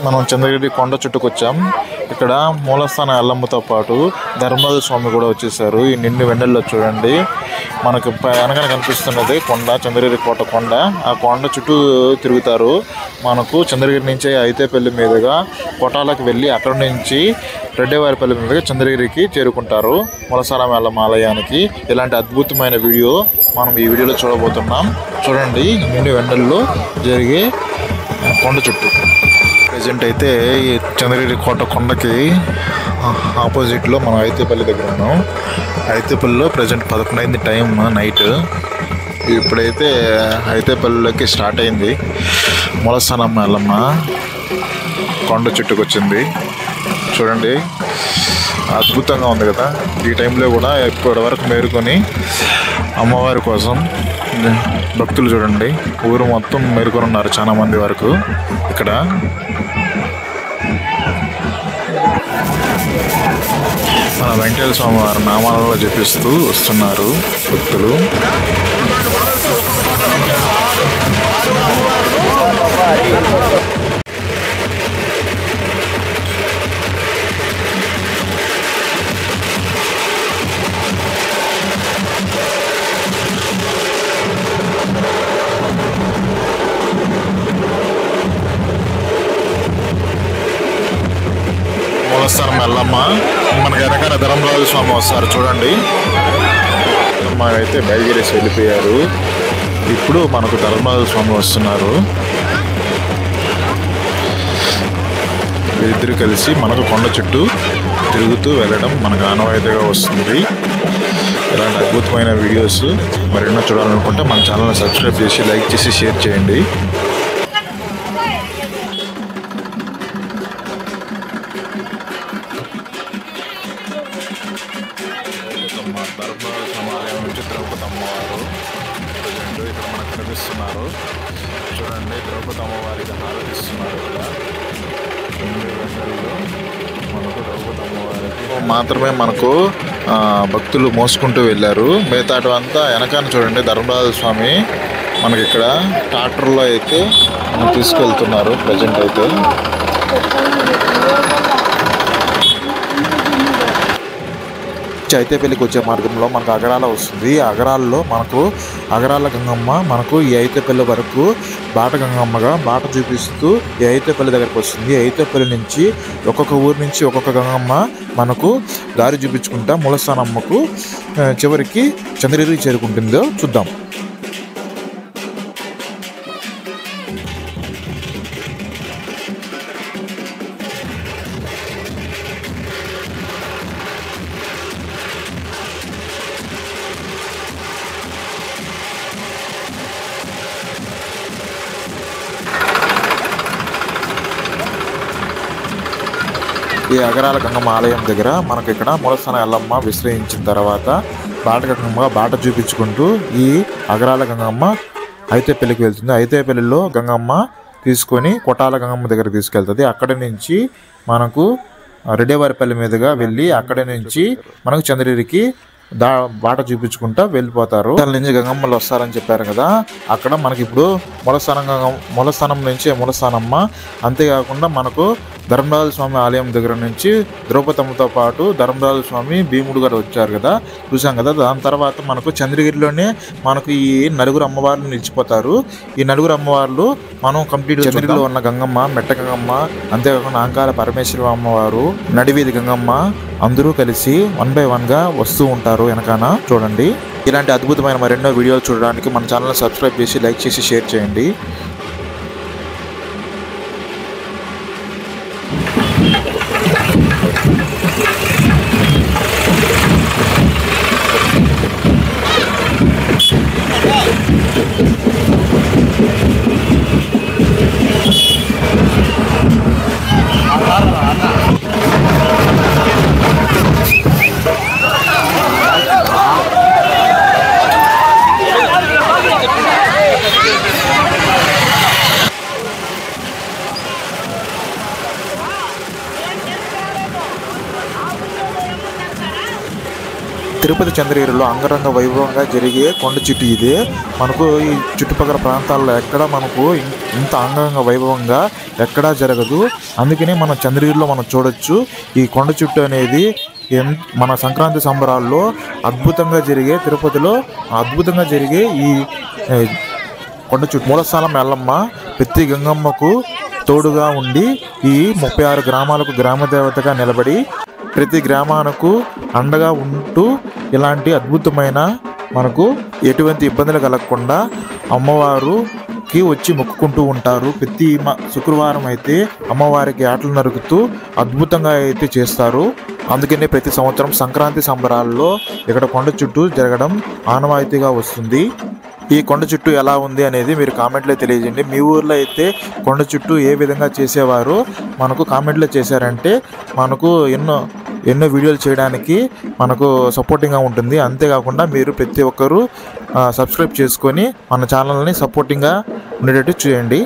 మనం చంద్రగిరి కొండ చుట్టుకొచ్చాం. ఇక్కడ మూలస్థాన ఎల్లమ్మతో పాటు ధర్మరాజ స్వామి కూడా వచ్చేసారు. ఈ నిండు వెన్నెల్లో చూడండి, మనకు వెనకాల కనిపిస్తున్నది కొండ, చంద్రగిరి కోట కొండ. ఆ కొండ చుట్టూ తిరుగుతారు. మనకు చంద్రగిరి నుంచి అయితేపల్లి మీదుగా కోటాలకు వెళ్ళి అక్కడ నుంచి రెడ్డివారిపల్లి మీదుగా చంద్రగిరికి చేరుకుంటారు, మూలస్థానం ఎల్లమ్మ ఆలయానికి. ఇలాంటి అద్భుతమైన వీడియో మనం ఈ వీడియోలో చూడబోతున్నాం. చూడండి, నిండు వెన్నెల్లో జరిగే కొండ చుట్టూ. ప్రజెంట్ అయితే ఈ చంద్రగిరి కోట కొండకి ఆపోజిట్లో మనం అయితేపల్లి దగ్గర ఉన్నాం. అయితేపల్లిలో ప్రజెంట్ 11 అయింది టైం, నైట్. ఇప్పుడైతే అయితేపల్లిలోకి స్టార్ట్ అయింది. మూలస్థానం ఎల్లమ్మ కొండ చుట్టుకు వచ్చింది. చూడండి, అద్భుతంగా ఉంది కదా. ఈ టైంలో కూడా ఇప్పటి వరకు మేరుకొని అమ్మవారి కోసం భక్తులు చూడండి, ఊరు మొత్తం మేరుకొని ఉన్నారు చాలా మంది వరకు. ఇక్కడ మన వెంకటేశ్వర స్వామి వారి నామాలలో జపిస్తూ వస్తున్నారు భక్తులు. మూలస్థానం ఎల్లమ్మ, మనకి వెనకాల ధర్మరాజు స్వామి వస్తారు చూడండి. అయితే బయలుదేరేసి వెళ్ళిపోయారు. ఇప్పుడు మనకు ధర్మరాజు స్వామి వస్తున్నారు. వీరిద్దరు కలిసి మనకు కొండ చుట్టూ తిరుగుతూ వెళ్ళడం మనకు ఆనవాయితీగా వస్తుంది. ఇలాంటి అద్భుతమైన వీడియోస్ మరెన్నో చూడాలనుకుంటే మన ఛానల్ని సబ్స్క్రైబ్ చేసి, లైక్ చేసి, షేర్ చేయండి. ధర్మరాజ సమాలయం నుంచి ద్రౌపది అమ్మవారు ప్రజెంట్ ఇక్కడ మనకు కనిపిస్తున్నారు. చూడండి, ద్రౌపది అమ్మవారికి హారతిస్తున్నారు. మనకు ద్రౌపది అమ్మవారికి మాత్రమే మనకు భక్తులు మోసుకుంటూ వెళ్ళారు. మిగతాటు అంతా వెనకాల చూడండి, ధర్మరాజ స్వామి మనకి ఇక్కడ ట్రాక్టర్లో అయితే మనం తీసుకెళ్తున్నారు ప్రజెంట్ అయితే. అయితేపల్లికి వచ్చే మార్గంలో మనకు అగరాల వస్తుంది. అగరాల్లో మనకు అగరాల గంగమ్మ మనకు ఈ అయితేపల్లి వరకు బాట గంగమ్మగా బాట చూపిస్తూ ఈ అయితేపల్లి దగ్గరకు వస్తుంది. అయితేపల్లి నుంచి ఒక్కొక్క ఊరి నుంచి ఒక్కొక్క గంగమ్మ మనకు దారి చూపించుకుంటా మూలస్థానమ్మకు చివరికి చంద్రగిరికి చేరుకుంటుందో చూద్దాం. ఈ అగరాల గంగమ్మ ఆలయం దగ్గర మనకి ఇక్కడ మూలస్థాన ఎల్లమ్మ విశ్రయించిన తర్వాత బాట గంగమ్మ బాట చూపించుకుంటూ ఈ అగరాల గంగమ్మ అయితేపల్లికి వెళ్తుంది. అయితేపల్లిలో గంగమ్మ తీసుకొని కొటాల గంగమ్మ దగ్గర తీసుకెళ్తుంది. అక్కడి నుంచి మనకు రెడ్డివారిపల్లి మీదుగా వెళ్ళి అక్కడి నుంచి మనకు చంద్రగిరికి బాట చూపించుకుంటా వెళ్ళిపోతారు. దాని నుంచి గంగమ్మలు వస్తారని చెప్పారు కదా, అక్కడ మనకి ఇప్పుడు మూలస్థానం నుంచి మూలస్థానమ్మ, అంతేకాకుండా మనకు ధర్మరాజ స్వామి ఆలయం దగ్గర నుంచి ద్రౌపదమ్మతో పాటు ధర్మరాజ స్వామి భీముడు గారు వచ్చారు కదా, చూసాం కదా. దాని తర్వాత మనకు చంద్రగిరిలోనే మనకు ఈ నలుగురు అమ్మవార్లు నిలిచిపోతారు. ఈ నలుగురు అమ్మవార్లు మనం కంప్లీట్ చంద్రగిరిలో ఉన్న గంగమ్మ, మెట్ట గంగమ్మ, అంతేకాకుండా అంకాల పరమేశ్వరి అమ్మవారు, నడివీధి గంగమ్మ అందరూ కలిసి 1 by 1 గా వస్తూ ఉంటారు వెనకాన. చూడండి, ఇలాంటి అద్భుతమైన మరెన్నో వీడియోలు చూడడానికి మన ఛానల్ని సబ్స్క్రైబ్ చేసి, లైక్ చేసి, షేర్ చేయండి. తిరుపతి చంద్రగిరిలో అంగరంగ వైభవంగా జరిగే కొండ చిట్టు ఇదే. మనకు ఈ చుట్టుపక్కల ప్రాంతాల్లో ఎక్కడ మనకు ఇంత అంగరంగ వైభవంగా ఎక్కడా జరగదు. అందుకనే మనం చంద్రగిరిలో మనం చూడొచ్చు. ఈ కొండ చుట్టు అనేది మన సంక్రాంతి సంబరాల్లో అద్భుతంగా జరిగే, తిరుపతిలో అద్భుతంగా జరిగే ఈ కొండ చుట్టు మూలస్థానం ఎల్లమ్మ ప్రతి గంగమ్మకు తోడుగా ఉండి ఈ 36 గ్రామాలకు గ్రామదేవతగా నిలబడి ప్రతి గ్రామానికి అండగా ఉంటూ ఇలాంటి అద్భుతమైన మనకు ఎటువంటి ఇబ్బందులు కలగకుండా అమ్మవారికి వచ్చి మొక్కుకుంటూ ఉంటారు. ప్రతి శుక్రవారం అయితే అమ్మవారికి ఆటలు నరుకుతూ అద్భుతంగా అయితే చేస్తారు. అందుకనే ప్రతి సంవత్సరం సంక్రాంతి సంబరాల్లో ఇక్కడ కొండ చుట్టూ జరగడం ఆనవాయితీగా వస్తుంది. ఈ కొండ చుట్టూ ఎలా ఉంది అనేది మీరు కామెంట్లో తెలియజేయండి. మీ ఊర్లో అయితే కొండ చుట్టూ ఏ విధంగా చేసేవారో మనకు కామెంట్లో చేశారంటే మనకు ఎన్నో వీడియోలు చేయడానికి మనకు సపోర్టింగ్గా ఉంటుంది. అంతేకాకుండా మీరు ప్రతి ఒక్కరూ సబ్స్క్రైబ్ చేసుకొని మన ఛానల్ని సపోర్టింగ్గా ఉండేటట్టు చేయండి.